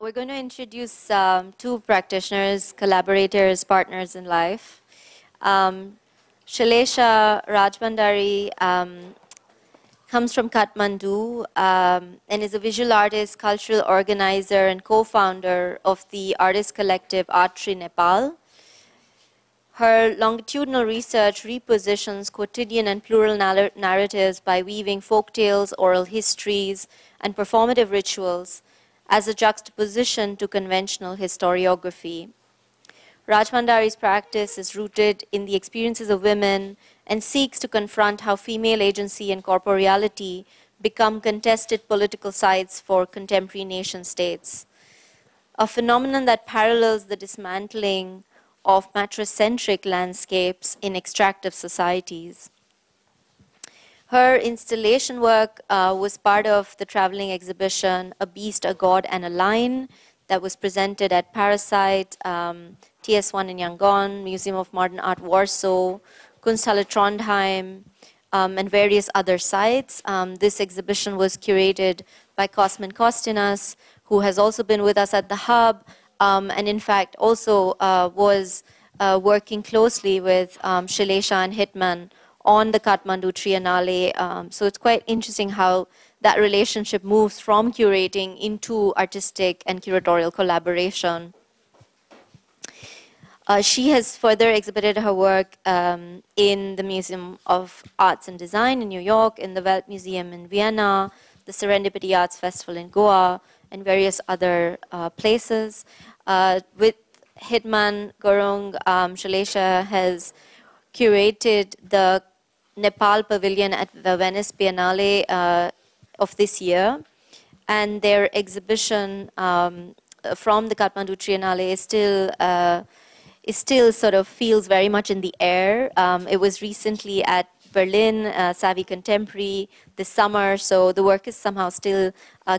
we're going to introduce two practitioners, collaborators, partners in life. Sheelasha Rajbhandari comes from Kathmandu and is a visual artist, cultural organizer, and co-founder of the artist collective Art Nepal. Her longitudinal research repositions quotidian and plural narratives by weaving folk tales, oral histories, and performative rituals as a juxtaposition to conventional historiography. Rajbhandari's practice is rooted in the experiences of women and seeks to confront how female agency and corporeality become contested political sites for contemporary nation-states, a phenomenon that parallels the dismantling of matricentric landscapes in extractive societies. Her installation work was part of the traveling exhibition A Beast, a God, and a Line that was presented at Parasite, TS1 in Yangon, Museum of Modern Art Warsaw, Kunsthalle Trondheim, and various other sites. This exhibition was curated by Cosmin Kostinas, who has also been with us at the Hub, and in fact also was working closely with Sheelasha and Hitman on the Kathmandu Triennale. So it's quite interesting how that relationship moves from curating into artistic and curatorial collaboration. She has further exhibited her work in the Museum of Arts and Design in New York, in the Welt Museum in Vienna, the Serendipity Arts Festival in Goa, and various other places. With Hitman, Gurung Sheelasha has curated the Nepal Pavilion at the Venice Biennale of this year, and their exhibition from the Kathmandu Triennale is still sort of feels very much in the air. It was recently at Berlin, Savvy Contemporary this summer, so the work is somehow still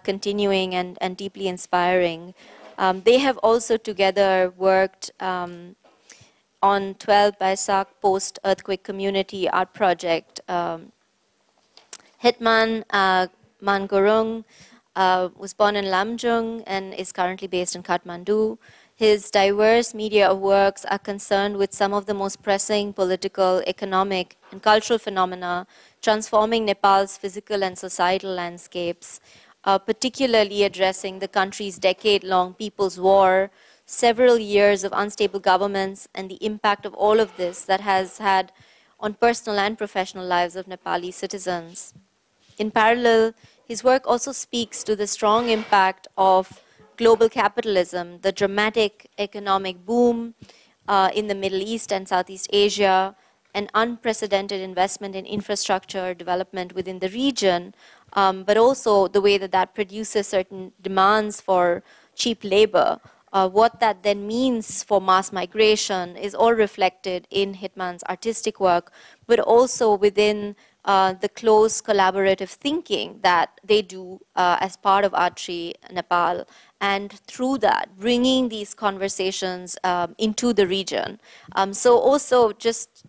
continuing and deeply inspiring. They have also together worked on 12 Baisak post-earthquake community art project. Hitman Gurung was born in Lamjung and is currently based in Kathmandu. His diverse media works are concerned with some of the most pressing political, economic, and cultural phenomena transforming Nepal's physical and societal landscapes, particularly addressing the country's decade-long people's war, several years of unstable governments, and the impact of all of this that has had on personal and professional lives of Nepali citizens. In parallel, his work also speaks to the strong impact of global capitalism, the dramatic economic boom in the Middle East and Southeast Asia, and unprecedented investment in infrastructure development within the region, but also the way that that produces certain demands for cheap labor. What that then means for mass migration is all reflected in Hitman's artistic work, but also within the close collaborative thinking that they do as part of Art Nepal, and through that, bringing these conversations into the region. So also, just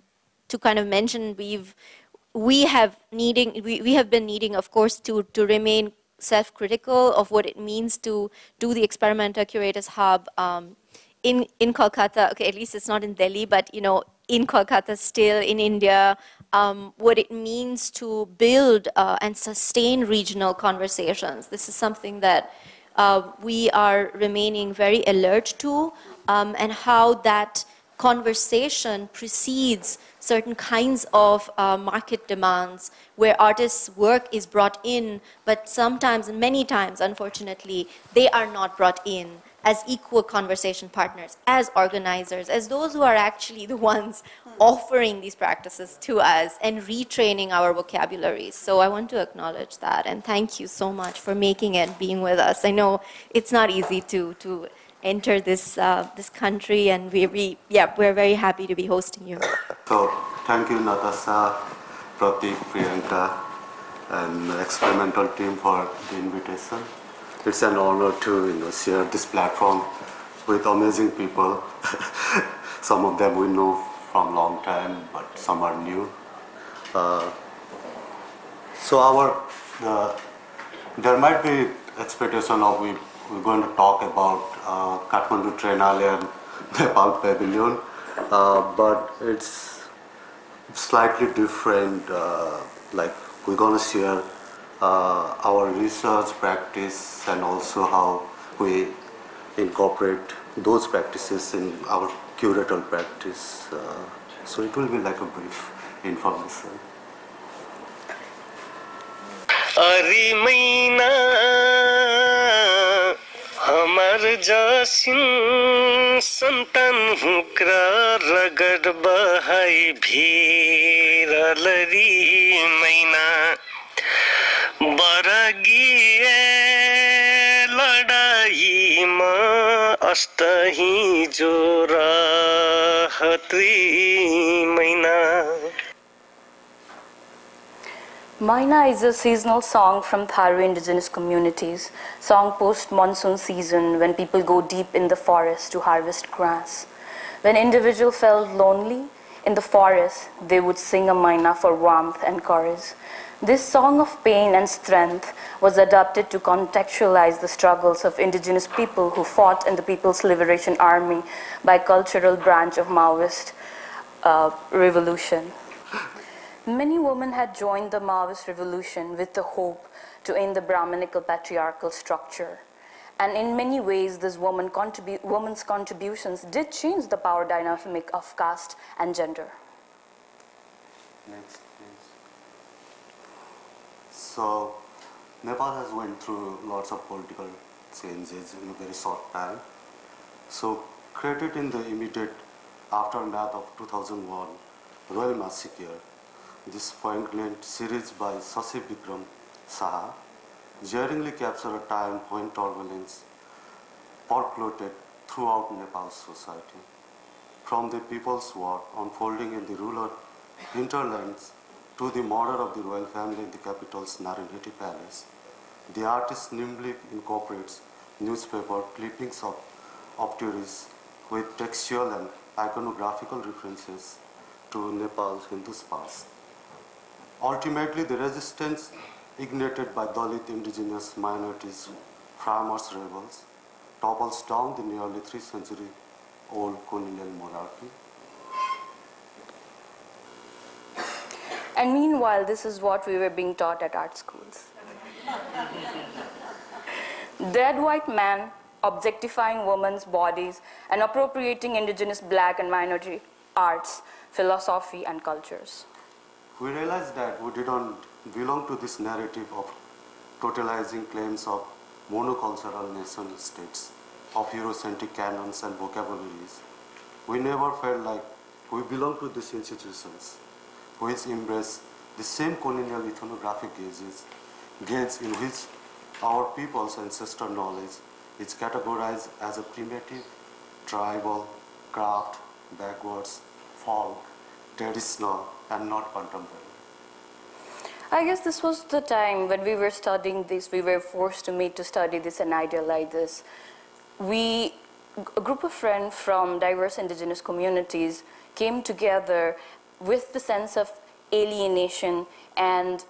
to kind of mention, we have been needing, of course, to remain self-critical of what it means to do the Experimenter Curators Hub in Kolkata. Okay, at least it's not in Delhi, but in Kolkata still, in India, what it means to build and sustain regional conversations. This is something that we are remaining very alert to, and how that conversation precedes certain kinds of market demands where artists' work is brought in, but sometimes, many times, unfortunately, they are not brought in as equal conversation partners, as organizers, as those who are actually the ones offering these practices to us and retraining our vocabularies. So I want to acknowledge that, and thank you so much for making it, being with us. I know it's not easy to enter this this country, and we're very happy to be hosting you. So thank you, Natasha, Pratik, Priyanka, and the experimental team for the invitation. It's an honor to share this platform with amazing people. Some of them we know from long time, but some are new. So there might be expectation of we we're going to talk about Kathmandu Triennale and Nepal Pavilion, but it's slightly different. Like we're going to share our research practice and also how we incorporate those practices in our curatorial practice. So it will be like a brief information. अरे मैना हमार जसिन संतान हुक्रा rugged बहाई भीरलरी मैना बरगिए लडाईमा अस्तही जो रहत्री मैना. Maina is a seasonal song from Thari indigenous communities, sung post-monsoon season when people go deep in the forest to harvest grass. When individuals felt lonely in the forest, they would sing a Maina for warmth and courage. This song of pain and strength was adapted to contextualize the struggles of indigenous people who fought in the People's Liberation Army by cultural branch of Maoist revolution. Many women had joined the Maoist revolution with the hope to end the Brahminical patriarchal structure. And in many ways, this women's contributions did change the power dynamic of caste and gender. Next, please. So, Nepal has went through lots of political changes in a very short time. So, created in the immediate aftermath of 2001 Royal Massacre, this poignant series by Shashi Bikram Saha jarringly captured a time when turbulence percolated throughout Nepal's society. From the People's War unfolding in the rural hinterlands to the murder of the royal family in the capital's Naranhiti Palace, the artist nimbly incorporates newspaper clippings of obituaries with textual and iconographical references to Nepal's Hindu past. Ultimately, the resistance ignited by Dalit indigenous minorities, farmers, rebels, topples down the nearly 3-century-old colonial monarchy. And meanwhile, this is what we were being taught at art schools. Dead white man objectifying women's bodies and appropriating indigenous black and minority arts, philosophy, and cultures. We realized that we didn't belong to this narrative of totalizing claims of monocultural nation states, of Eurocentric canons and vocabularies. We never felt like we belong to these institutions, which embrace the same colonial ethnographic gauge in which our people's ancestral knowledge is categorized as a primitive, tribal, craft, backwards, folk, traditional, and not contemporary. I guess this was the time when we were studying this, we were forced to meet to study this and idea like this. A group of friends from diverse indigenous communities came together with the sense of alienation and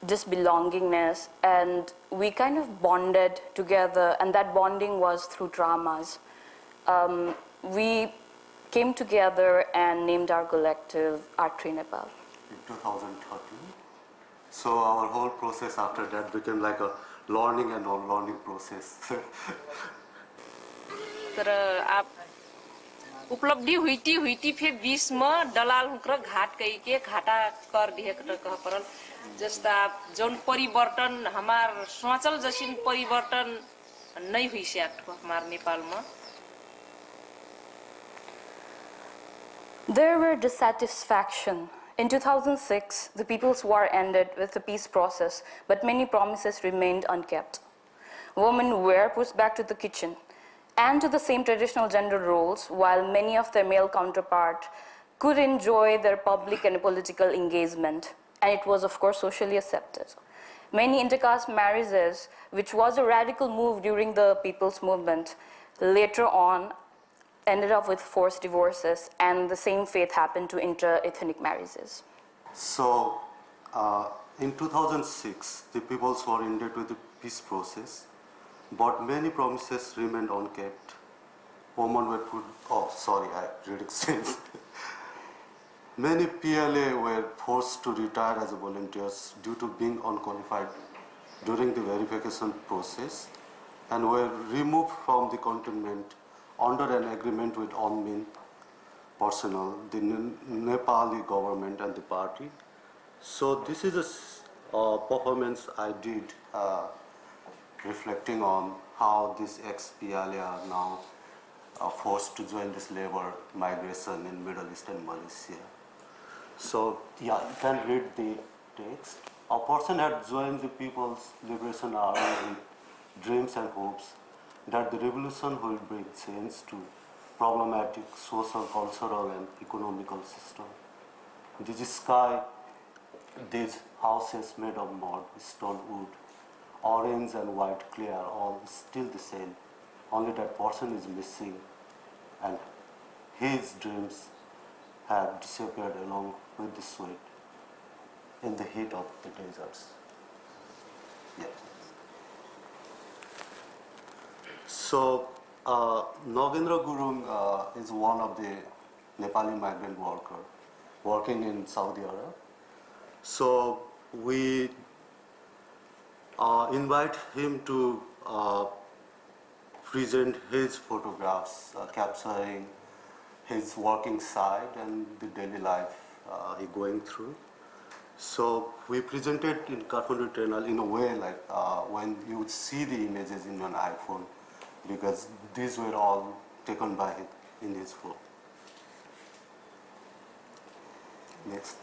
disbelongingness, and we kind of bonded together, and that bonding was through dramas. We came together and named our collective Art Tree Nepal. In 2013. So our whole process after that became like a learning and unlearning process. उपलब्धि हुईटी हुईटी फे बीच में दलाल हुक्र घाट कई के घाटा कर दिए कह परल जस्ता जौन परिवर्तन हमार सोचल जसिन परिवर्तन नहीं हुई से हमार नेपाल में. There were dissatisfaction. In 2006, the People's War ended with the peace process, but many promises remained unkept. Women were pushed back to the kitchen and to the same traditional gender roles, while many of their male counterparts could enjoy their public and political engagement, and it was, of course, socially accepted. Many intercaste marriages, which was a radical move during the People's Movement, later on ended up with forced divorces, and the same fate happened to inter-ethnic marriages. So, in 2006, the People's War ended with the peace process, but many promises remained unkept. Women were put, oh sorry, I read it. Many PLA were forced to retire as volunteers due to being unqualified during the verification process and were removed from the cantonment under an agreement with UNMIN personnel, the Nepali government and the party. So this is a performance I did reflecting on how these ex-PLA are now forced to join this labor migration in Middle East and Malaysia. So yeah, you can read the text. A person had joined the People's Liberation Army with dreams and hopes that the revolution will bring change to problematic social, cultural and economical system. This sky, these houses made of mud, stone wood, orange and white clay are all still the same. Only that person is missing and his dreams have disappeared along with the sweat in the heat of the deserts. Yeah. So, Nagendra Gurung is one of the Nepali migrant workers working in Saudi Arabia. So, we invite him to present his photographs capturing his working side and the daily life he going through. So we presented in Kathmandu Triennale in a way like when you would see the images in an iPhone, because these were all taken by him in his phone. Next.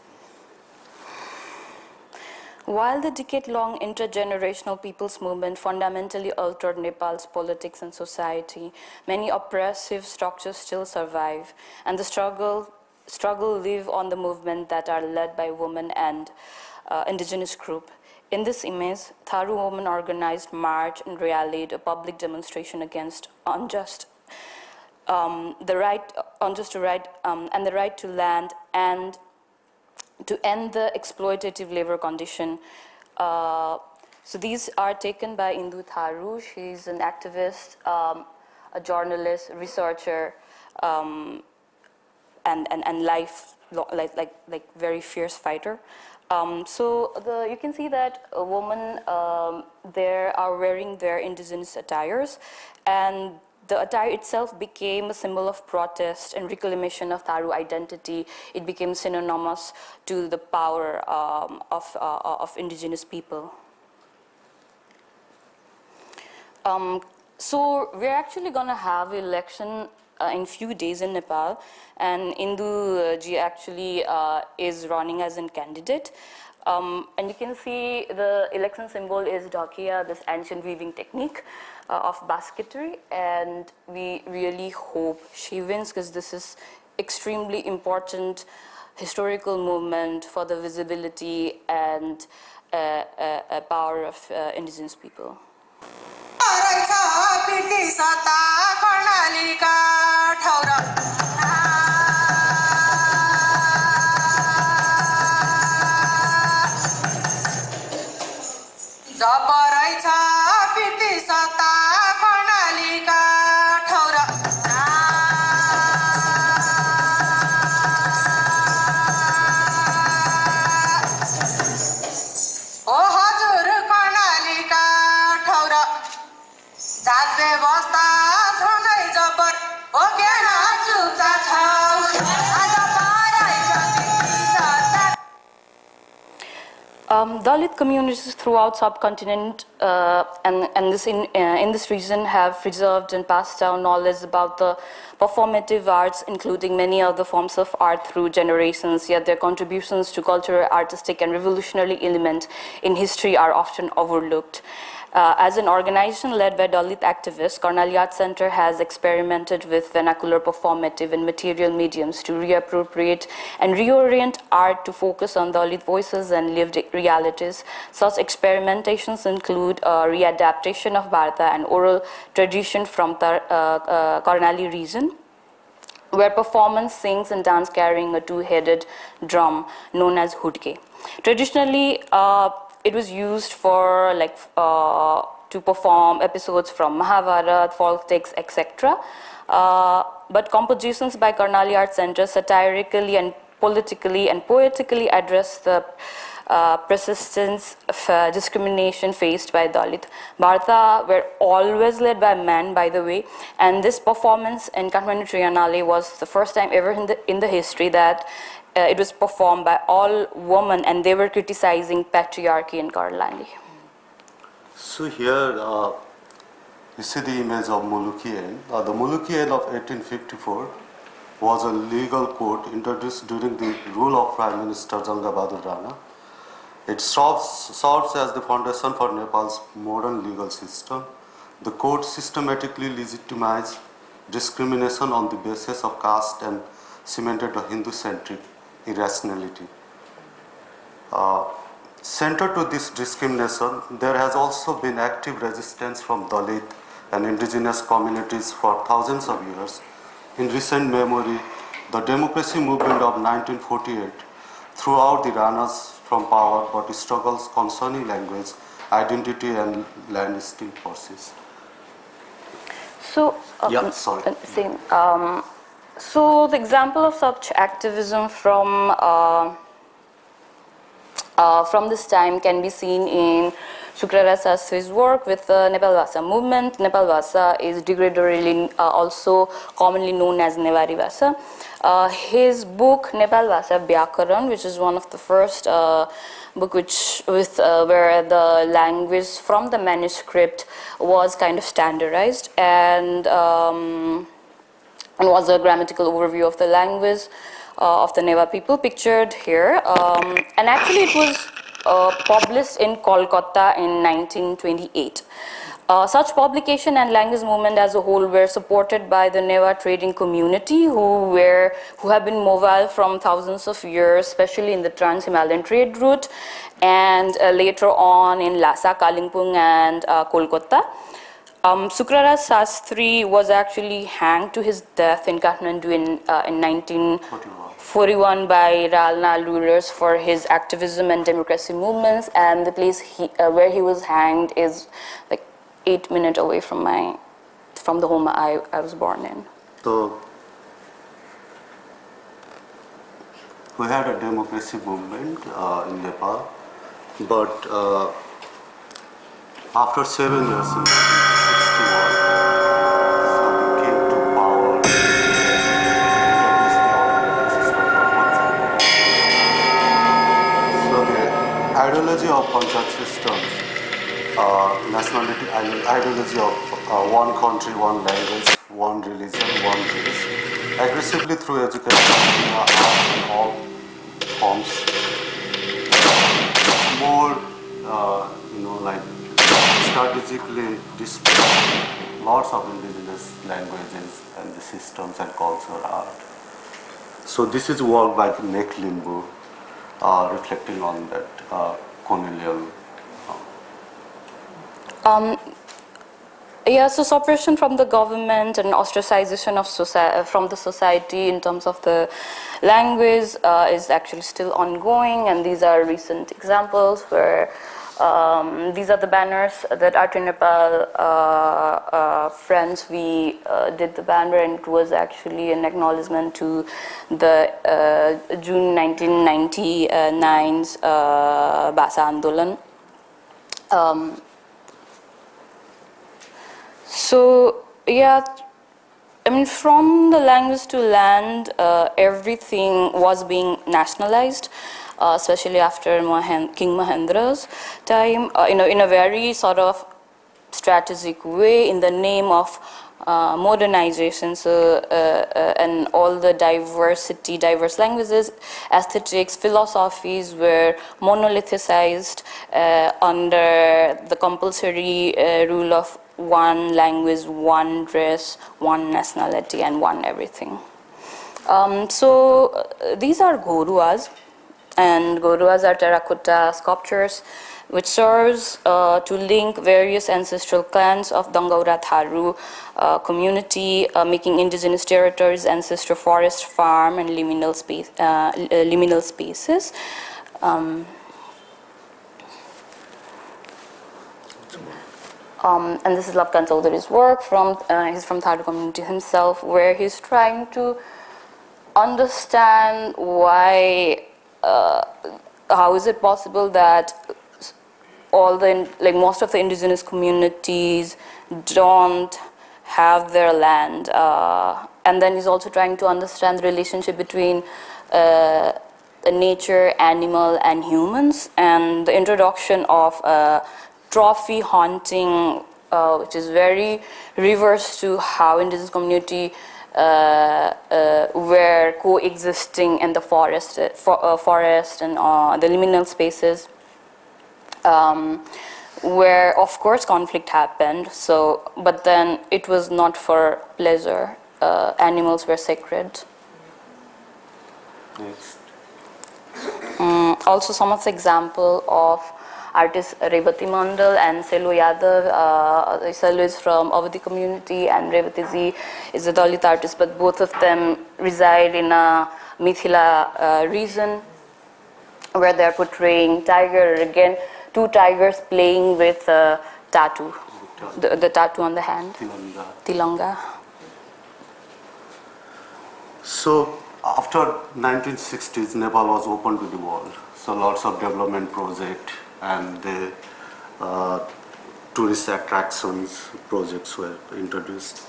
While the decade-long intergenerational people's movement fundamentally altered Nepal's politics and society, many oppressive structures still survive, and the struggle live on the movement that are led by women and indigenous group. In this image, Tharu women organized march and rallied a public demonstration against the right to land and to end the exploitative labor condition. So these are taken by Indu Tharu. She's an activist, a journalist, researcher, and like very fierce fighter. So you can see that a woman there are wearing their indigenous attires, and the attire itself became a symbol of protest and reclamation of Tharu identity. It became synonymous to the power of indigenous people. So we're actually going to have an election in few days in Nepal, and Indu ji actually is running as a candidate. And you can see the election symbol is dhakia, this ancient weaving technique of basketry, and we really hope she wins, because this is extremely important historical movement for the visibility and power of indigenous people. Dalit communities throughout subcontinent and in this region have preserved and passed down knowledge about the performative arts, including many other forms of art through generations, yet their contributions to cultural, artistic and revolutionary element in history are often overlooked. As an organization led by Dalit activists, Karnali Art Center has experimented with vernacular, performative and material mediums to reappropriate and reorient art to focus on Dalit voices and lived realities. Such experimentations include readaptation of Bharata and oral tradition from Karnali region, where performance sings and dance carrying a two-headed drum known as hudke. Traditionally, it was used for to perform episodes from Mahabharata, folk texts, etc. But compositions by Karnali Art Center satirically and politically and poetically address the persistence of discrimination faced by Dalit. Bharata were always led by men, by the way, and this performance in Kathmandu Triennale was the first time ever in the history that it was performed by all women, and they were criticizing patriarchy in Karnali. So here you see the image of Muluki Ain. The Muluki Ain of 1854 was a legal code introduced during the rule of Prime Minister Janga Bahadur Rana. It serves as the foundation for Nepal's modern legal system. The code systematically legitimized discrimination on the basis of caste and cemented a Hindu-centric irrationality. Centered to this discrimination, there has also been active resistance from Dalit and indigenous communities for thousands of years. In recent memory, the democracy movement of 1948 threw out the Ranas from power, but struggles concerning language, identity and land still persist. So, so the example of such activism from this time can be seen in Sukrara Shastri's work with the Nepal Bhasa movement. Nepal Bhasa is degradatorily also commonly known as Nevari Bhasa. His book Nepal Bhasa Vyakaran, which is one of the first book where the language from the manuscript was kind of standardized and was a grammatical overview of the language of the Neva people pictured here. And actually it was published in Kolkata in 1928. Such publication and language movement as a whole were supported by the Neva trading community who have been mobile from thousands of years, especially in the Trans-Himalayan trade route, and later on in Lhasa, Kalimpong and Kolkata. Sukrara Shastri was actually hanged to his death in Kathmandu in 1941 by Ralna rulers for his activism and democracy movements, and the place where he was hanged is like 8 minutes away from the home I was born in. So we had a democracy movement in Nepal, but after 7 years in 1961, somebody came to power. So the ideology of Panchayat systems, nationality, ideology of one country, one language, one religion, one race, aggressively through education in all forms, more, like strategically display lots of indigenous languages and the systems and culture art. So this is work by Nek Limbu, reflecting on that colonial. Yeah, so suppression from the government and ostracization of from the society in terms of the language is actually still ongoing, and these are recent examples where these are the banners that Art in Nepal friends, we did the banner, and it was actually an acknowledgement to the June 1999's Bhasa Andolan. So yeah, I mean, from the language to land, everything was being nationalized, especially after King Mahendra's time, in a very sort of strategic way, in the name of modernization. So and all the diverse languages, aesthetics, philosophies were monolithicized under the compulsory rule of one language, one dress, one nationality, and one everything. So these are goruas, and goruas are terracotta sculptures which serves to link various ancestral clans of Dangaura Tharu community, making indigenous territories, ancestral forest, farm, and liminal spaces. And this is Lavkan Chaudhary's work. He's from Thar community himself, where he's trying to understand why, how is it possible that most of the indigenous communities don't have their land. And then he's also trying to understand the relationship between nature, animal, and humans, and the introduction of trophy hunting, which is very reverse to how indigenous community were coexisting in the forest and the liminal spaces, where of course conflict happened. So, but then it was not for pleasure. Animals were sacred. Next. Also, some of the example of artists Revati Mandal and Selu Yadav. Selu is from Avadi community and Revati ji is a Dalit artist, but both of them reside in a Mithila region where they are portraying tiger. Again, two tigers playing with a tattoo, the tattoo on the hand, Tilanga. So after 1960s, Nepal was open to the world. So lots of development projects and the tourist attractions projects were introduced.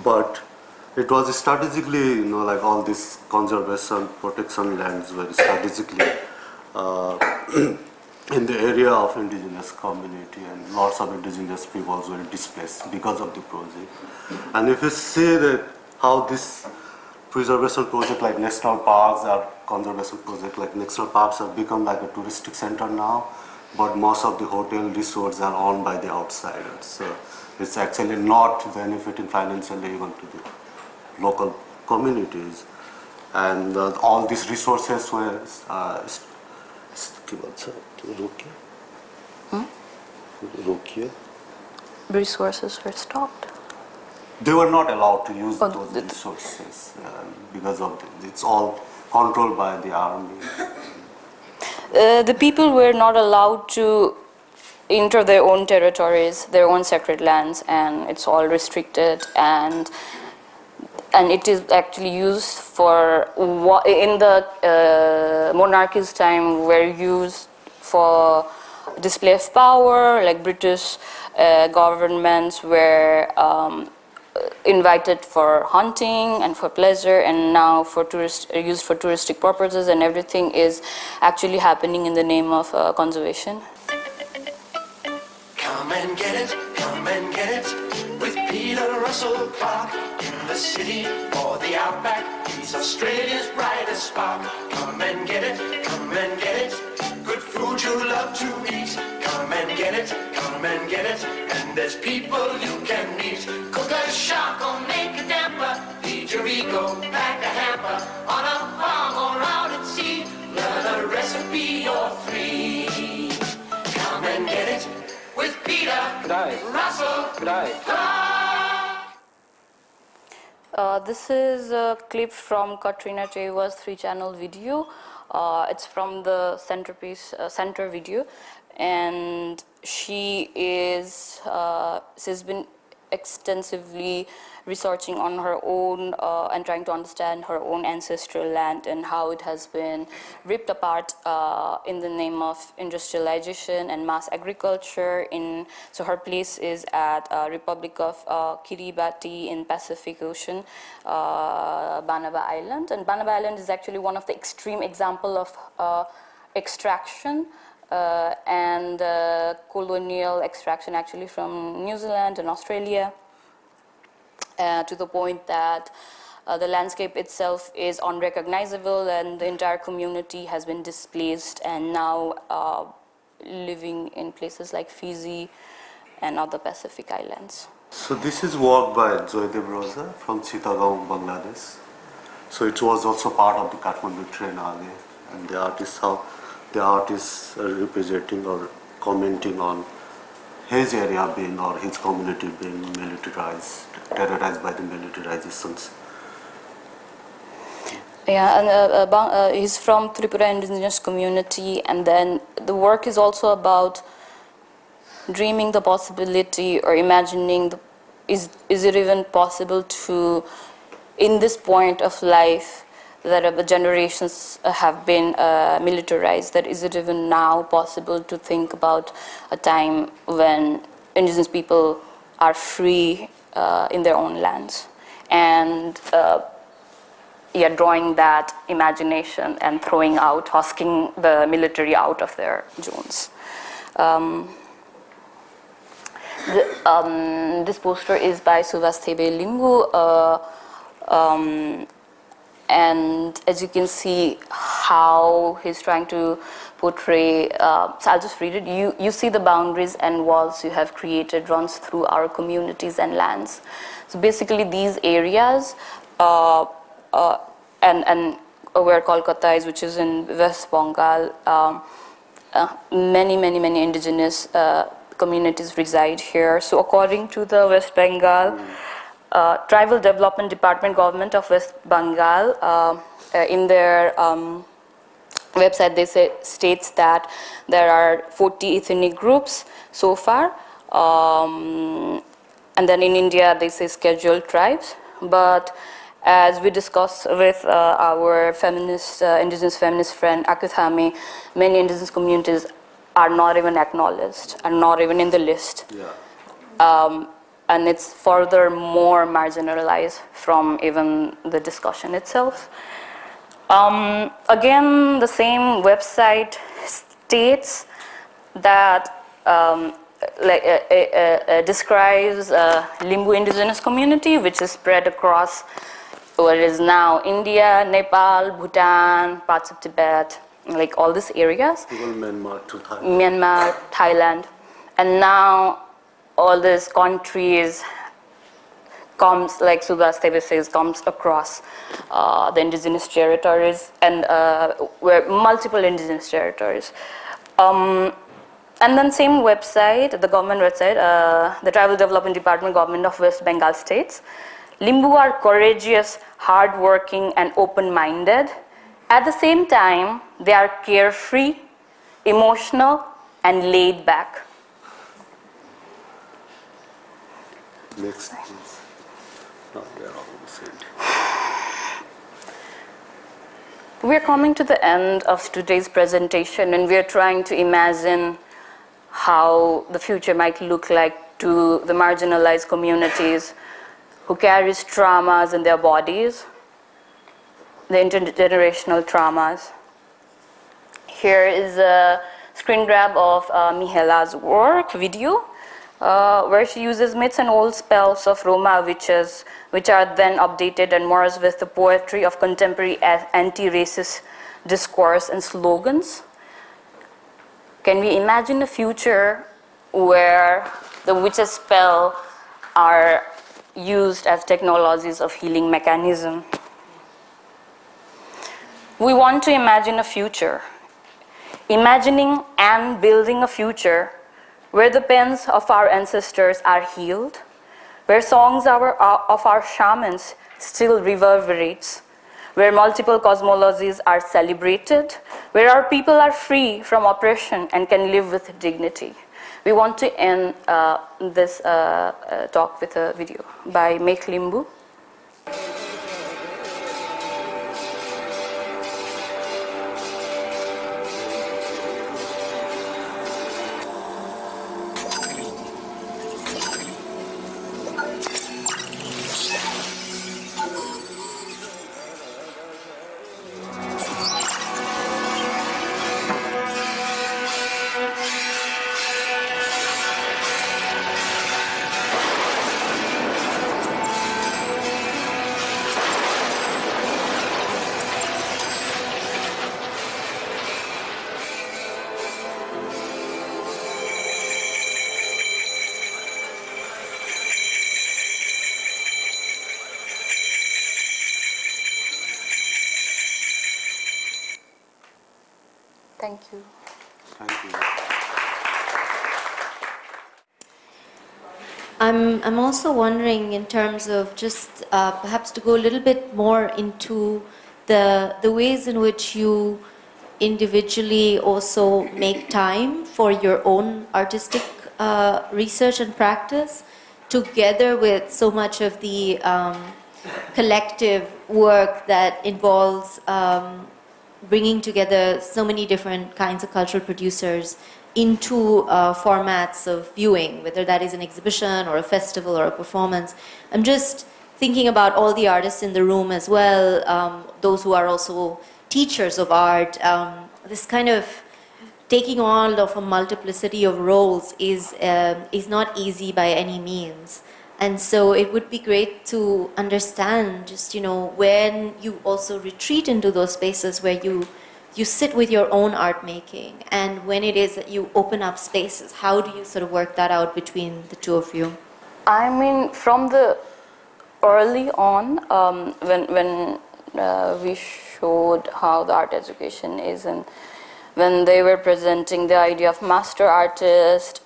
But it was strategically, like all these conservation protection lands were strategically in the area of indigenous community, and lots of indigenous peoples were displaced because of the project. And if you see that how this preservation project like national parks or conservation project like national parks have become like a touristic center now, but most of the hotel resorts are owned by the outsiders. So it's actually not benefiting financially even to the local communities. And all these resources were Resources were stopped. They were not allowed to use those resources because of it's all controlled by the army. The people were not allowed to enter their own territories, their own sacred lands, and it's all restricted. And it is actually used for, in the monarchy's time, were used for display of power, like British governments were invited for hunting and for pleasure, and now for used for touristic purposes, and everything is actually happening in the name of conservation. Come and get it with Peter Russell Clark. In the city or the outback, he's Australia's brightest spark. Come and get it, good food you love to eat. Come and get it, and there's people you can meet. Cook a shark or make a damper, feed your ego, pack a hamper. On a farm or out at sea, learn a recipe, you're free. Come and get it with Peter Russell Clark. This is a clip from Katrina Chewa's 3-channel video. It's from the center video, and she's been extensively researching on her own and trying to understand her own ancestral land and how it has been ripped apart in the name of industrialization and mass agriculture. So her place is at Republic of Kiribati in Pacific Ocean, Banaba Island. And Banaba Island is actually one of the extreme example of extraction and colonial extraction actually from New Zealand and Australia, to the point that the landscape itself is unrecognizable and the entire community has been displaced and now living in places like Fiji and other Pacific islands. So this is work by Joydev Rosa from Chittagong, Bangladesh. So it was also part of the Kathmandu Triennale, and the artists are representing or commenting on his area being or his community being militarized, terrorized by the militarizations. Yeah, and he's from Tripura indigenous community, and then the work is also about dreaming the possibility or imagining, is it even possible to, in this point of life, that the generations have been militarized, that is it even now possible to think about a time when indigenous people are free in their own lands? And drawing that imagination and throwing out, husking the military out of their zones. This poster is by Suvasthebe Limbu, and as you can see how he's trying to portray, so I'll just read it. You see the boundaries and walls you have created runs through our communities and lands. So basically these areas, and where Kolkata is, which is in West Bengal, many indigenous communities reside here. So according to the West Bengal Tribal Development Department, Government of West Bengal, in their website they states that there are 40 ethnic groups so far, and then in India they say scheduled tribes. But as we discussed with our feminist, indigenous feminist friend Akuthami, many indigenous communities are not even acknowledged, are not even in the list. Yeah. And it's further more marginalized from even the discussion itself. Again, the same website states that describes Limbu indigenous community, which is spread across what is now India, Nepal, Bhutan, parts of Tibet, like all these areas. Myanmar, Thailand. And now all these countries comes, like Suvasthebe says, comes across the indigenous territories, and where multiple indigenous territories. And then same website, the government website, the Tribal Development Department, Government of West Bengal states, Limbu are courageous, hardworking, and open-minded. At the same time, they are carefree, emotional, and laid back. Next, please. No, they're all the same. We're coming to the end of today's presentation, and we're trying to imagine how the future might look like to the marginalized communities who carries traumas in their bodies, the intergenerational traumas. Here is a screen grab of Mihela's work, video, where she uses myths and old spells of Roma witches, which are then updated and merged with the poetry of contemporary anti-racist discourse and slogans. Can we imagine a future where the witches' spell are used as technologies of healing mechanism? We want to imagine a future, imagining and building a future where the pens of our ancestors are healed, where songs of our shamans still reverberates, where multiple cosmologies are celebrated, where our people are free from oppression and can live with dignity. We want to end this talk with a video by Mek Limbu. Thank you. Thank you. I'm also wondering, in terms of just perhaps to go a little bit more into the ways in which you individually also make time for your own artistic research and practice, together with so much of the collective work that involves bringing together so many different kinds of cultural producers into formats of viewing, whether that is an exhibition or a festival or a performance. I'm just thinking about all the artists in the room as well, those who are also teachers of art. This kind of taking on of a multiplicity of roles is not easy by any means. And so it would be great to understand just, when you also retreat into those spaces where you sit with your own art making, and when it is that you open up spaces, how do you sort of work that out between the two of you? I mean, from the early on, when we showed how the art education is, and when they were presenting the idea of master artist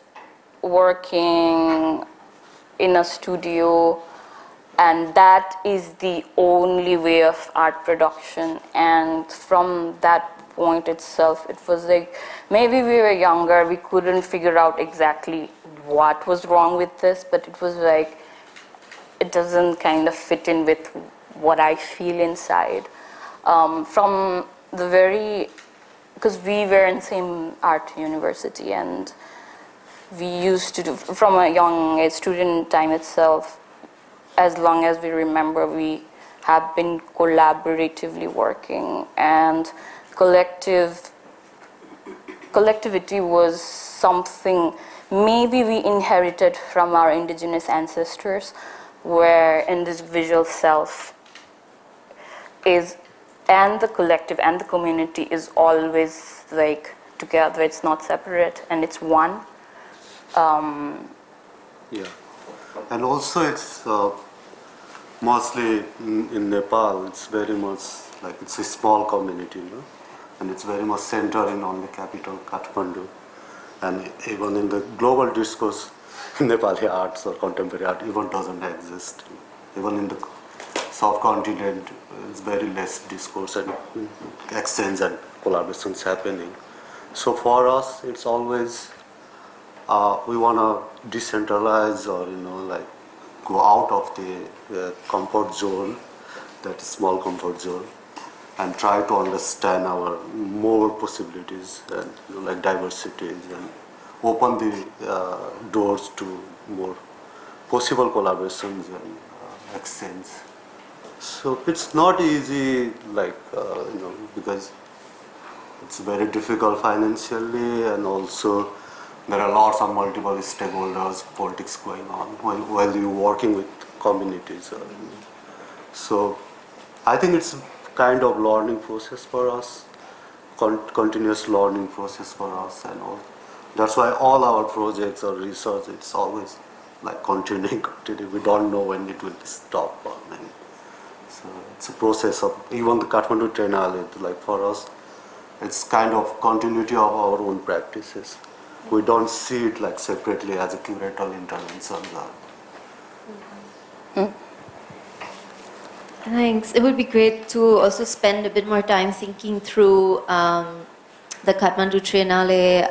working in a studio, and that is the only way of art production. And from that point itself, it was like, maybe we were younger, we couldn't figure out exactly what was wrong with this, but it was like, it doesn't kind of fit in with what I feel inside. From the very, because we were in the same art university, and we used to do, from a young age, student time itself, as long as we remember, we have been collaboratively working, and collectivity was something maybe we inherited from our indigenous ancestors, where individual self is, and the collective and the community is always like together, it's not separate, and it's one. Yeah, and also it's mostly in Nepal, it's very much like it's a small community, and it's very much centered in only capital, Kathmandu. And even in the global discourse, Nepali arts or contemporary art even doesn't exist. Even in the subcontinent, it's very less discourse and exchange and collaborations happening. So for us, it's always we want to decentralize, or like go out of the comfort zone, that small comfort zone, and try to understand our more possibilities and like diversities, and open the doors to more possible collaborations and exchange. So it's not easy, like because it's very difficult financially, and also there are lots of multiple stakeholders, politics going on while you're working with communities. So I think it's kind of learning process for us, continuous learning process for us, and all. That's why all our projects or research, it's always like continuing. We don't know when it will stop. So it's a process of, even the Kathmandu Triennale, like for us, it's kind of continuity of our own practices. We don't see it like separately as a curatorial intervention. Thanks. It would be great to also spend a bit more time thinking through the Kathmandu Triennale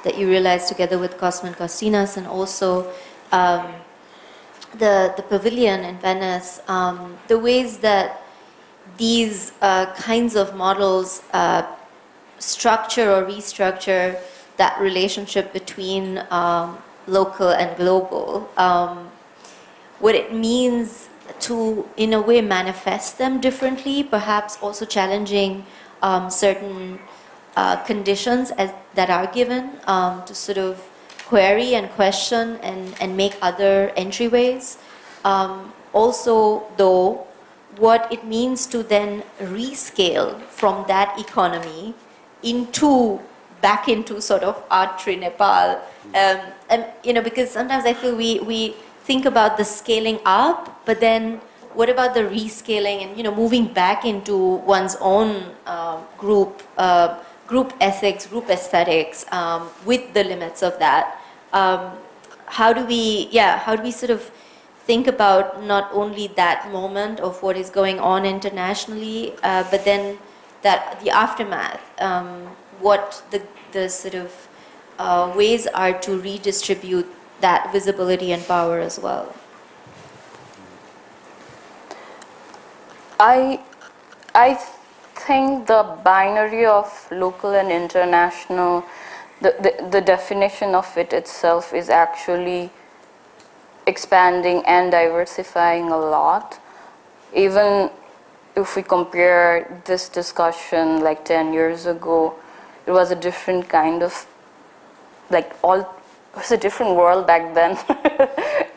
that you realized together with Cosmo and Costinas, and also the Pavilion in Venice, the ways that these kinds of models structure or restructure that relationship between local and global, what it means to, in a way, manifest them differently, perhaps also challenging certain conditions that are given, to sort of query and question and make other entryways. Also, though, what it means to then rescale from that economy back into sort of Artry Nepal. And because sometimes I feel we think about the scaling up, but then what about the rescaling and moving back into one's own group ethics, group aesthetics, with the limits of that? How do we sort of think about not only that moment of what is going on internationally, but then the aftermath, what the sort of ways are to redistribute that visibility and power as well? I think the binary of local and international, the definition of it itself is actually expanding and diversifying a lot. Even if we compare this discussion like 10 years ago, it was a different kind of, it was a different world back then.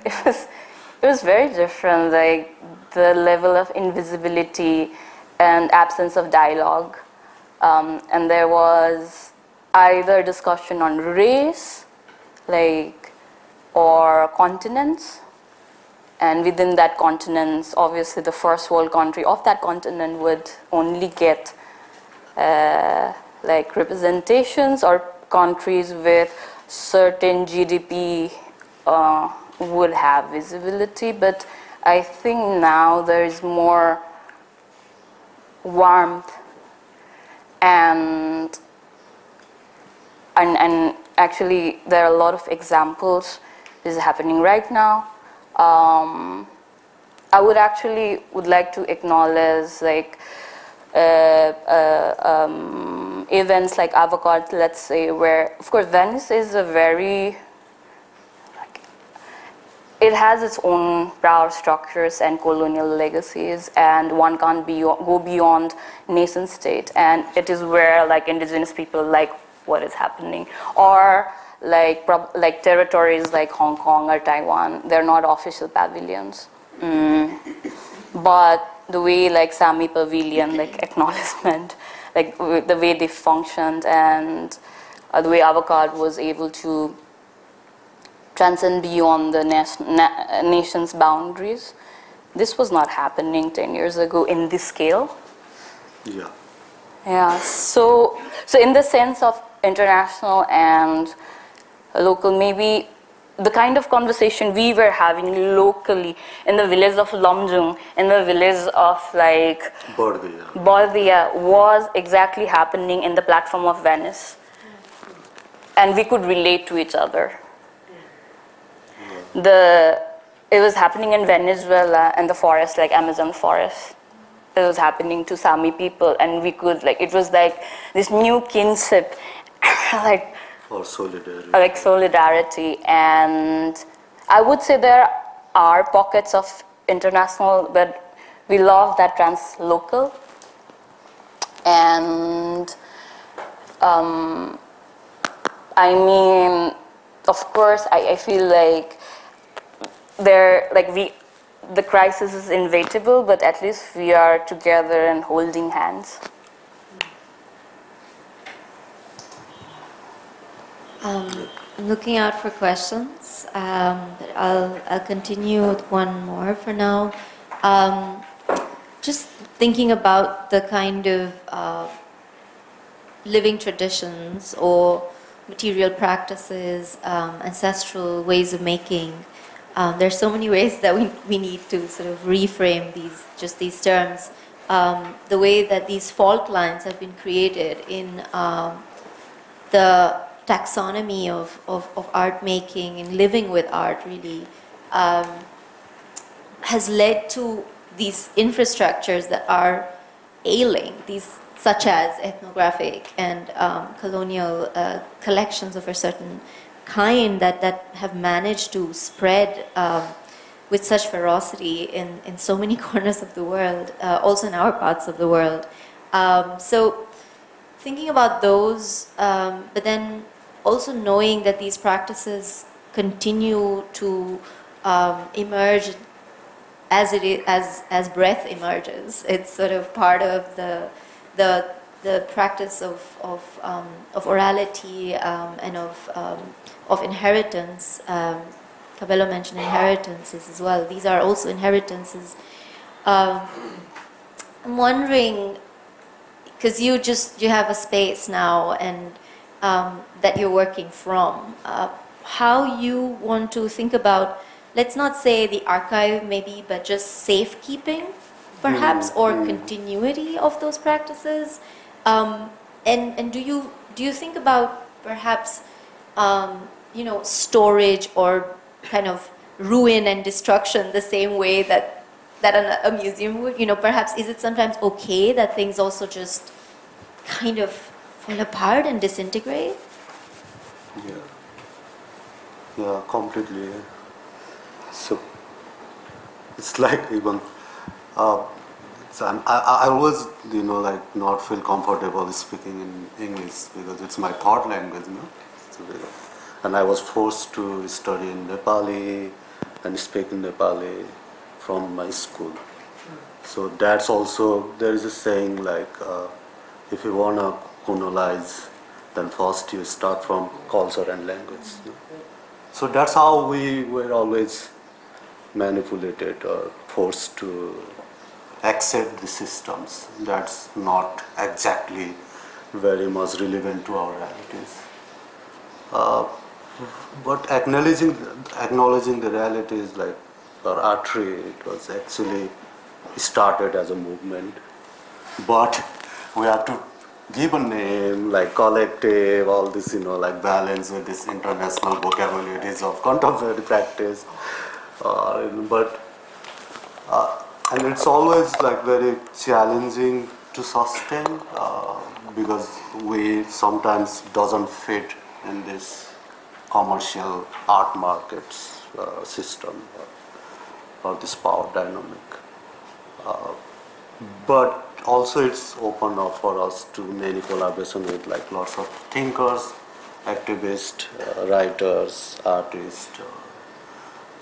it was very different, like the level of invisibility and absence of dialogue. And there was either discussion on race, or continents. And within that continent, obviously the first world country of that continent would only get representations, or countries with certain GDP would have visibility. But I think now there is more warmth and actually there are a lot of examples. This is happening right now. I would like to acknowledge events like Avocado, let's say, where of course Venice is a very, it has its own power structures and colonial legacies, and one can't go beyond nation state, and it is where indigenous people what is happening, or territories like Hong Kong or Taiwan, they're not official pavilions. But the way Sami Pavilion, acknowledgement, the way they functioned, and the way Avocado was able to transcend beyond the nation's boundaries. This was not happening 10 years ago in this scale. Yeah. Yeah, so in the sense of international and local, maybe the kind of conversation we were having locally in the village of Lamjung, in the village of Bordia, was exactly happening in the platform of Venice. And we could relate to each other. It was happening in Venezuela and the forest, Amazon forest. It was happening to Sami people, and we could, it was this new kinship, or solidarity. Solidarity. And I would say there are pockets of international, but we love that translocal. And I mean, of course, I feel the crisis is inevitable, but at least we are together and holding hands. I'm looking out for questions, but I'll continue with one more for now. Just thinking about the kind of living traditions or material practices, ancestral ways of making. There's so many ways that we need to sort of reframe these terms. The way that these fault lines have been created in the taxonomy of art making and living with art really has led to these infrastructures that are ailing, such as ethnographic and colonial collections of a certain kind that have managed to spread with such ferocity in so many corners of the world, also in our parts of the world. So thinking about those, but then also knowing that these practices continue to emerge as breath emerges. It's sort of part of the practice of orality and of inheritance. Cabello mentioned inheritances as well. These are also inheritances. I'm wondering, because you have a space now and that you're working from, how you want to think about, let's not say the archive maybe, but just safekeeping perhaps, or continuity of those practices. And do you think about perhaps storage or kind of ruin and destruction the same way that a museum would. Perhaps is it sometimes okay that things also just kind of fall apart and disintegrate? Yeah, completely. So it's like even I always not feel comfortable speaking in English because it's my third language, and I was forced to study in Nepali and speak in Nepali from my school. So that's also, there is a saying like, if you want to colonize, then first you start from culture and language. So that's how we were always manipulated or forced to accept the systems. That's not exactly very much relevant to our realities. But acknowledging the realities, like for artery, it was actually started as a movement. But we have to give a name, like collective, all this, like balance with this international vocabularies of contemporary practice. And it's always like very challenging to sustain because we sometimes doesn't fit in this commercial art markets system or this power dynamic. But also it's open up for us to many collaboration with like lots of thinkers, activists, writers, artists,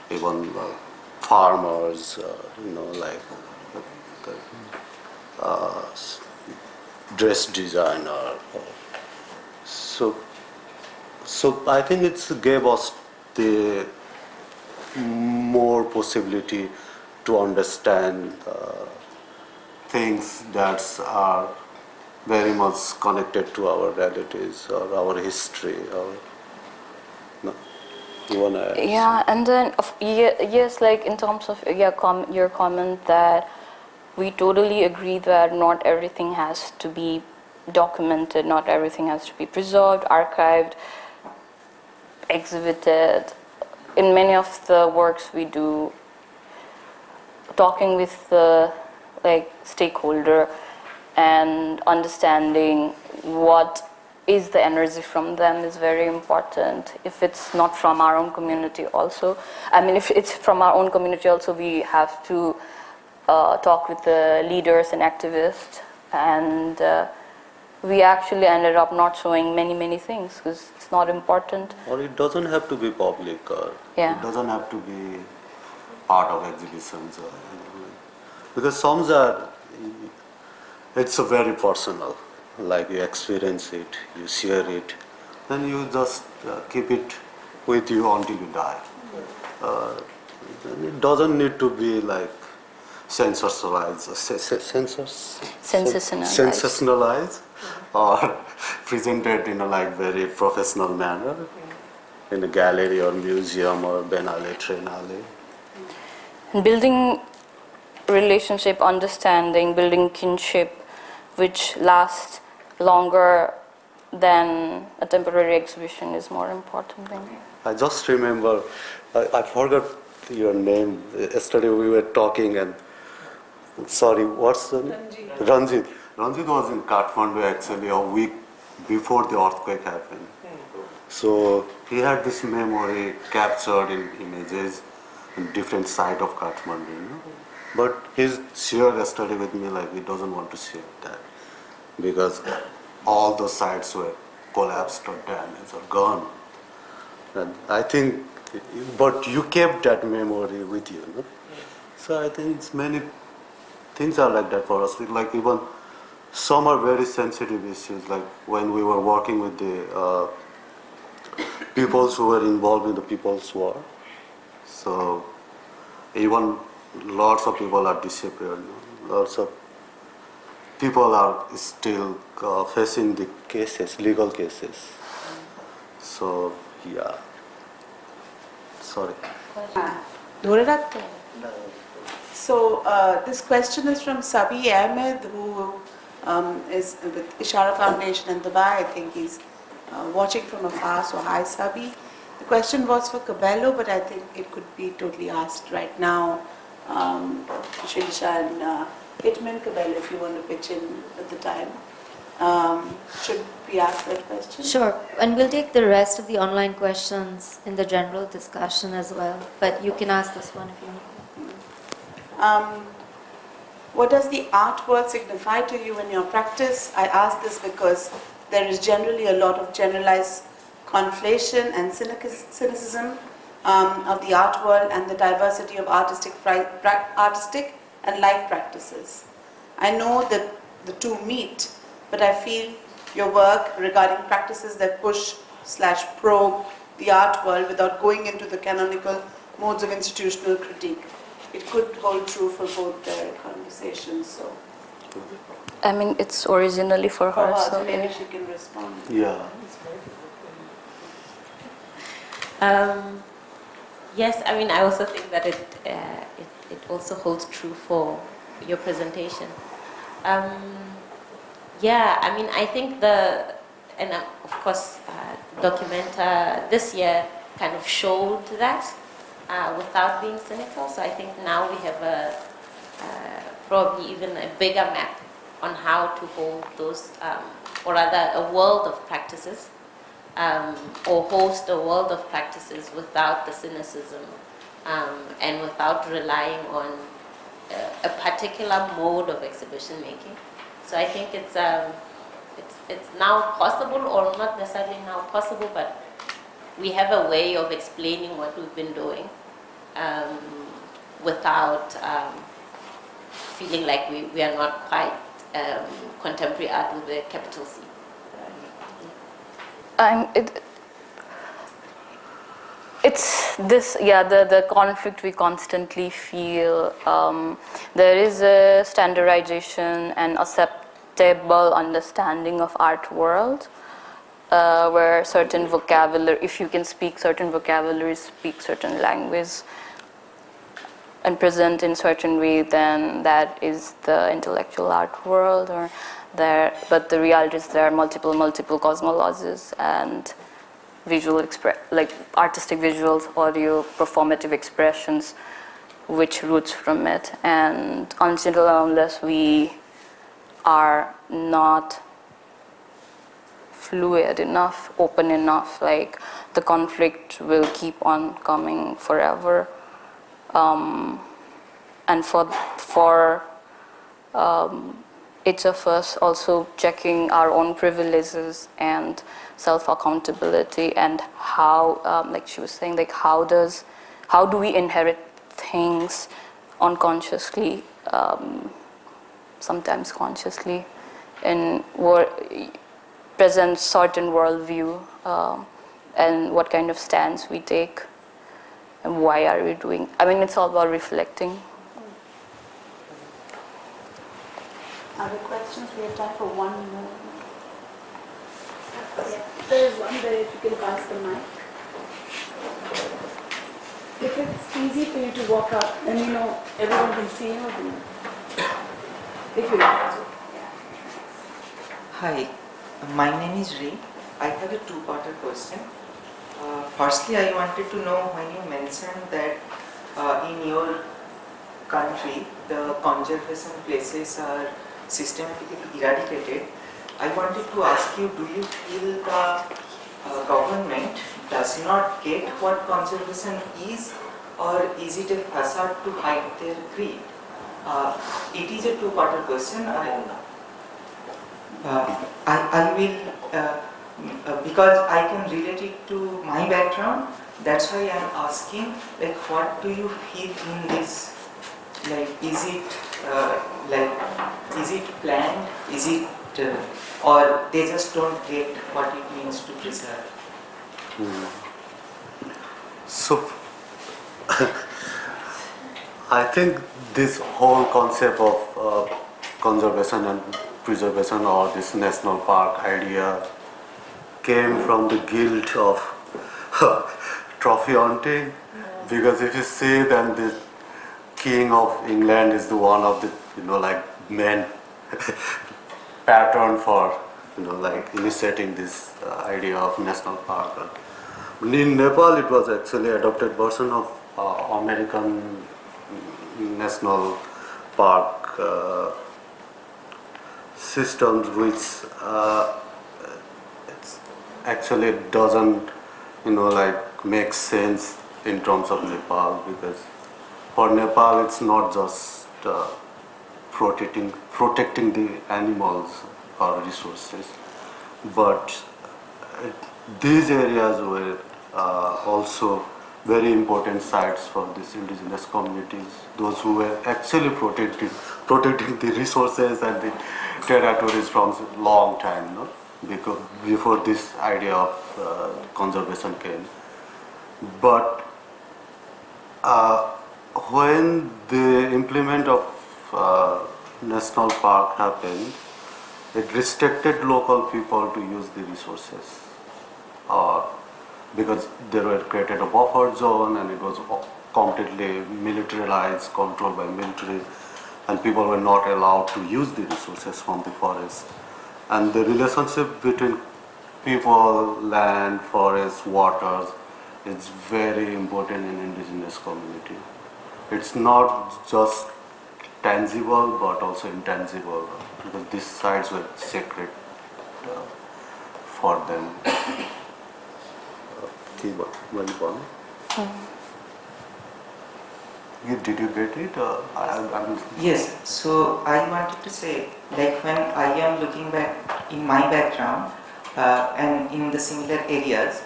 even farmers, like dress designer. So I think it gave us the more possibility to understand things that are very much connected to our realities or our history. Or, no? You wanna add? Yeah, and then yes, like in terms of your comment that we totally agree that not everything has to be documented, not everything has to be preserved, archived, exhibited. In many of the works we do, talking with the stakeholder and understanding what is the energy from them is very important. If it's not from our own community also, if it's from our own community also, we have to talk with the leaders and activists, and we actually ended up not showing many things because it's not important. Or it doesn't have to be public, or it doesn't have to be part of exhibitions, or, because some are, it's a very personal, like you experience it, you share it, then you just keep it with you until you die. It doesn't need to be like sensationalized or presented in a very professional manner in a gallery or museum or Biennale, Triennale. Building relationship, understanding, building kinship, which lasts longer than a temporary exhibition, is more important than you. I just remember, I forgot your name. Yesterday we were talking and, sorry, what's the name? Ranjit. Ranjit was in Kathmandu actually a week before the earthquake happened. So he had this memory captured in images in different sides of Kathmandu. But he shared yesterday with me like he doesn't want to share that because all those sites were collapsed or damaged or gone. And I think, but you kept that memory with you. No? So I think it's many things are like that for us. Like even some are very sensitive issues, like when we were working with the peoples who were involved in the People's War. So even lots of people are disappeared. Lots of people are still facing the cases, legal cases. So yeah. Sorry. So this question is from Sabi Ahmed, who is with Ishara Foundation in Dubai. I think he's watching from afar, so hi Sabi. The question was for Cabello, but I think it could be totally asked right now. Sheelasha and Hitman, Cabello, if you want to pitch in at the time. Should we ask that question? Sure, and we'll take the rest of the online questions in the general discussion as well, but you can ask this one if you want. What does the art world signify to you in your practice? I ask this because there is generally a lot of generalized conflation and cynicism of the art world and the diversity of artistic and life practices. I know that the two meet, but I feel your work regarding practices that push/probe the art world without going into the canonical modes of institutional critique. It could hold true for both their conversations. So, I mean, it's originally for her, so maybe she can respond. Yeah. Yes, I mean, I also think that it also holds true for your presentation. Yeah, I mean, I think of course, Documenta this year kind of showed that without being cynical. So I think now we have probably even a bigger map on how to hold those, or rather a world of practices, or host a world of practices without the cynicism and without relying on a particular mode of exhibition making. So I think it's now possible, or not necessarily now possible, but we have a way of explaining what we've been doing without feeling like we are not quite contemporary art with a capital C. It's this, yeah, the conflict we constantly feel. There is a standardization and acceptable understanding of art world, where certain vocabulary, if you can speak certain vocabulary, speak certain language, and present in certain way, then that is the intellectual art world. Or there, but the reality is there are multiple cosmologies and visual like artistic visuals, audio, performative expressions, which roots from it. And until unless we are not fluid enough, open enough, like the conflict will keep on coming forever. And for each of us also checking our own privileges and self-accountability, and how, like she was saying, like how do we inherit things unconsciously, sometimes consciously, and present certain worldview, and what kind of stance we take, and why are we doing. I mean, it's all about reflecting. Other questions? We have time for one more. Yeah. There's one there, if you can pass the mic. If it's easy for you to walk up, then you know everyone can see you. If you want to. Hi, my name is Ray. I have a two-parter question. Firstly, I wanted to know, when you mentioned that in your country the conservation places are systematically eradicated, I wanted to ask you, do you feel the government does not get what conservation is, or is it a facade to hide their greed? It is a two-parter question. I will, because I can relate it to my background, that's why I am asking, like, what do you feel in this? Like, is it planned? Is it, or they just don't get what it means to preserve? So, I think this whole concept of conservation and preservation, or this national park idea, came from the guilt of trophy hunting. Because if you see, then the King of England is the one of the, like, main pattern for, like initiating this idea of national park. In Nepal, it was actually adopted version of American national park systems, which it's actually doesn't, like make sense in terms of Nepal, because for Nepal it's not just protecting the animals or resources, but these areas were also very important sites for these indigenous communities, those who were actually protecting the resources and the territories from a long time, no? Because before this idea of conservation came. But when the implement of national park happened, it restricted local people to use the resources, because they were created a buffer zone and it was completely militarized, controlled by military, and people were not allowed to use the resources from the forest. And the relationship between people, land, forest, waters is very important in indigenous community. It's not just tangible but also intangible, because these sites were sacred for them. Did you get it? Yes, so I wanted to say, like when I am looking back in my background and in the similar areas,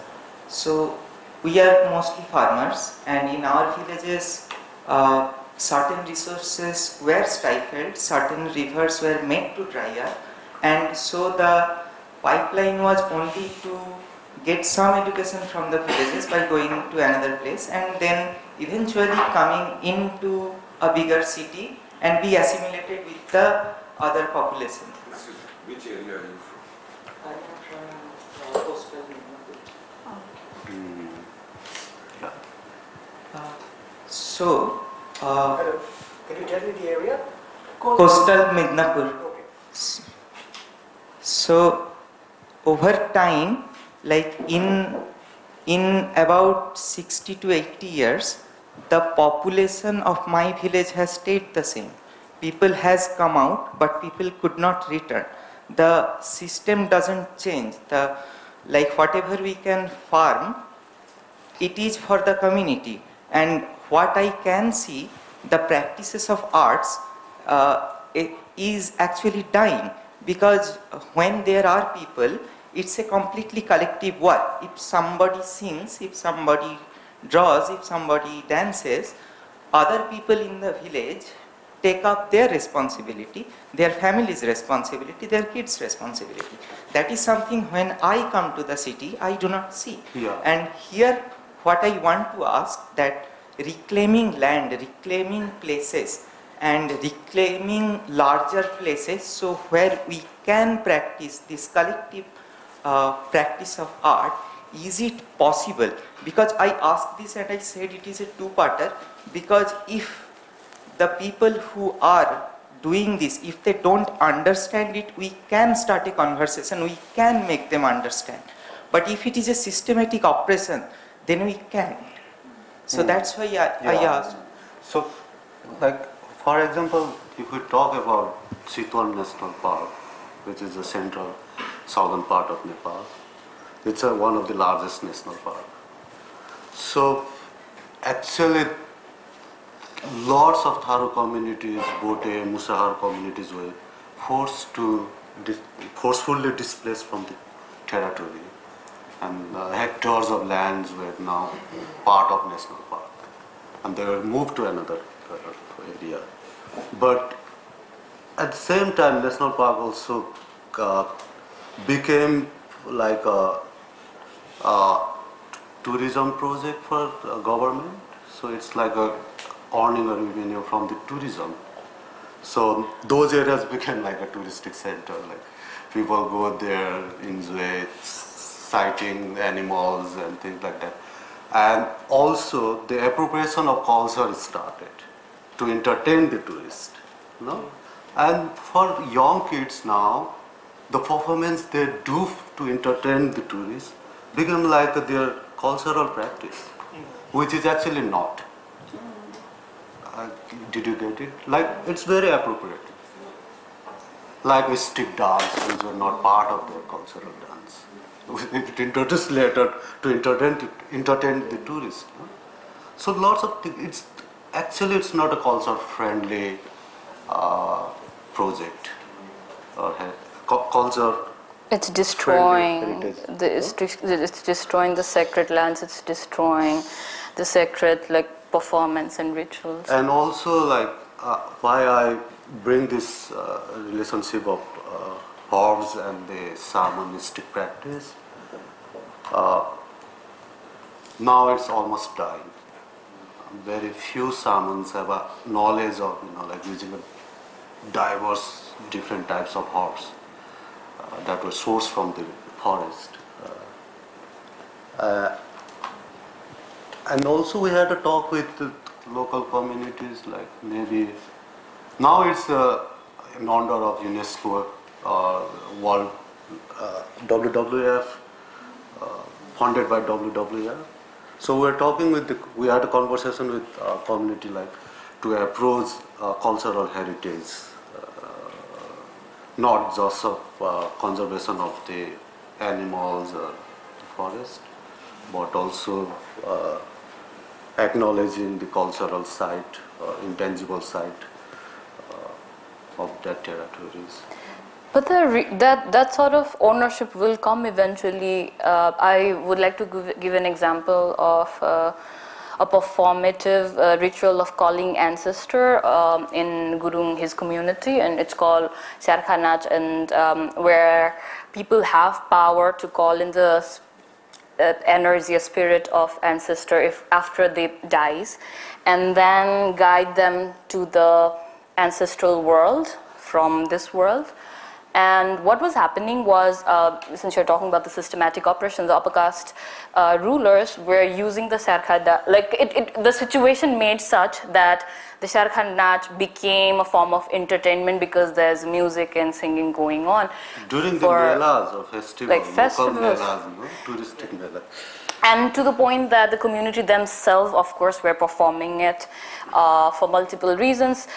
so we are mostly farmers, and in our villages certain resources were stifled, certain rivers were made to dry up, and so the pipeline was only to get some education from the villages by going to another place and then eventually coming into a bigger city and be assimilated with the other population. Which area are you from? I am from coastal Midnapur. So, can you tell me the area? Coastal Midnapur. Okay. So, over time, like in about 60 to 80 years, the population of my village has stayed the same. People has come out, but people could not return. The system doesn't change. Like whatever we can farm, it is for the community. And what I can see, the practices of arts is actually dying, because when there are people, it's a completely collective work. If somebody sings, if somebody draws, if somebody dances, other people in the village take up their responsibility, their family's responsibility, their kids' responsibility. That is something when I come to the city, I do not see. Yeah. And here, what I want to ask, that reclaiming land, reclaiming places, and reclaiming larger places, so where we can practice this collective practice of art, is it possible? Because I asked this and I said it is a two-parter, because if the people who are doing this, if they don't understand it, we can start a conversation, we can make them understand. But if it is a systematic oppression, then we can't. So that's why I asked. So, like, for example, if we talk about Chitwan National Park, which is the central southern part of Nepal, it's one of the largest national parks. So, actually, lots of Tharo communities, Bote, Musahar communities were forcefully displaced from the territory, and hectares of lands were now part of national park, and they were moved to another area. But at the same time, national park also became like a tourism project for the government. So it's like earning a revenue from the tourism. So those areas became like a touristic center. Like people go there, enjoy sighting animals and things like that. And also the appropriation of culture started to entertain the tourist. No? And for young kids now, the performance they do to entertain the tourists become like their cultural practice, which is actually not. Did you get it? Like, it's very appropriate. Like mystic dance, which were not part of their cultural dance. It introduced later to entertain the tourists. No? So lots of things. It's not a culture-friendly project or culture. It's destroying it's destroying the sacred lands. It's destroying the sacred performance and rituals. And also why I bring this relationship of herbs and the shamanistic practice. Now it's almost dying. Very few shamans have a knowledge of using diverse different types of herbs that were sourced from the forest. And also we had a talk with the local communities, like maybe now it's in honor of UNESCO World WWF, funded by WWF. So we're talking we had a conversation with community to approach cultural heritage, not just of conservation of the animals or the forest, but also acknowledging the cultural site, intangible site of that territories. But that sort of ownership will come eventually. I would like to give an example of a performative ritual of calling ancestor in Gurung, his community, and it's called Sarkha Nach, and where people have power to call in the energy, a spirit of ancestor after they dies, and then guide them to the ancestral world from this world. And what was happening was, since you're talking about the systematic oppression, the upper caste rulers were using the Sarkha, the situation made such that the Sarkha Nach became a form of entertainment because there's music and singing going on. During the melas or festivals, like festivals, touristic melas. And to the point that the community themselves, of course, were performing it for multiple reasons.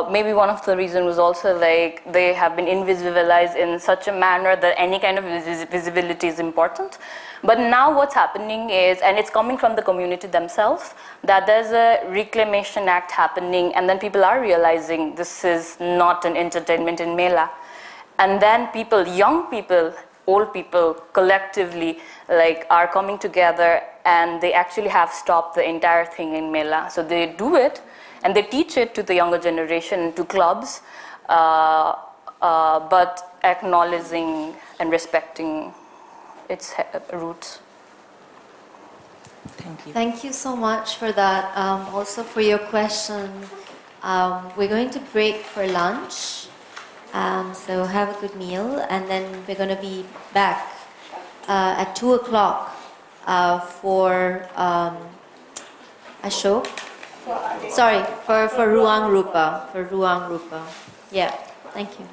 Maybe one of the reasons was also they have been invisibilized in such a manner that any kind of visibility is important. But now what's happening is, and it's coming from the community themselves, that there's a reclamation act happening, and then people are realizing this is not an entertainment in Mela. And then people, young people, old people collectively are coming together, and they actually have stopped the entire thing in Mela. So they do it and they teach it to the younger generation, to clubs, but acknowledging and respecting its roots. Thank you. Thank you so much for that. Also for your question. We're going to break for lunch. So have a good meal, and then we're going to be back at 2 o'clock for a show. Sorry, for Ruang Rupa. Yeah, thank you.